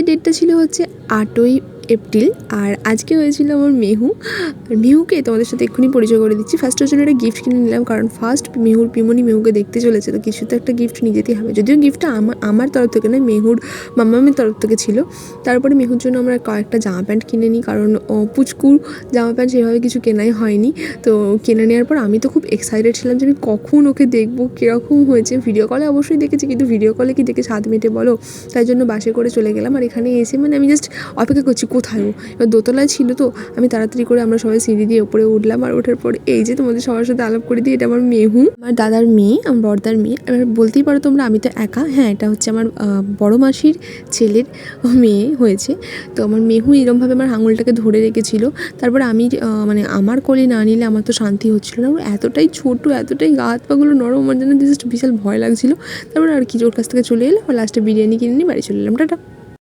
ডেটটা ছিল হচ্ছে 8ই এপ্রিল, আর আজকে হয়েছিল আমার মেহু। আর মেহুকে তোমাদের সাথে এক্ষুনি পরিচয় করে দিচ্ছি। ফার্স্টের জন্য একটা গিফট কিনে নিলাম, কারণ ফার্স্ট মেহুর পিমনি মেহুকে দেখতে চলেছে, তো কিছু তো একটা গিফট নিয়ে যেতেই হবে। যদিও গিফটটা আমার তরফ থেকে নয়, মেহুর মামামের তরফ থেকে ছিল। তারপরে মেহুর জন্য আমরা কয়েকটা জামা প্যান্ট কিনে নিই, কারণ পুচকুর জামা প্যান্ট সেভাবে কিছু কেনাই হয়নি। তো কিনে নেওয়ার পর আমি তো খুব এক্সাইটেড ছিলাম যে আমি কখন ওকে দেখবো, কীরকম হয়েছে। ভিডিও কলে অবশ্যই দেখেছি, কিন্তু ভিডিও কলে কি দেখে স্বাদ মেটে বলো। তাই জন্য বাসে করে চলে গেলাম, আর এখানে এসে মানে আমি জাস্ট অপেক্ষা করছি কোথায় ও। এবার দোতলায় ছিল, তো আমি তাড়াতাড়ি করে আমরা সবাই সিঁড়ি দিয়ে উপরে উঠলাম। আর ওঠার পর এই যে তোমাদের সবার সাথে আলাপ করে দিই, এটা আমার মেহু, আমার দাদার মেয়ে, আমার বড়দার মেয়ে। এবার বলতেই পারো তোমরা আমি তো একা, হ্যাঁ এটা হচ্ছে আমার বড় মাসির ছেলের মেয়ে হয়েছে। তো আমার মেহু এরমভাবে আমার আঙুলটাকে ধরে রেখেছিল। তারপর আমি মানে আমার কোলে না নিলে আমার তো শান্তি হচ্ছিল না। ও এতটাই ছোটো, এতটাই গা হাত পাগুলো নরম, আমার জন্য জাস্ট বিশাল ভয় লাগছিলো। তারপর আর কি ওর কাছ থেকে চলে এলাম, আর লাস্টে বিরিয়ানি কিনে নিয়ে বাড়ি চলে এলাম। টাটা।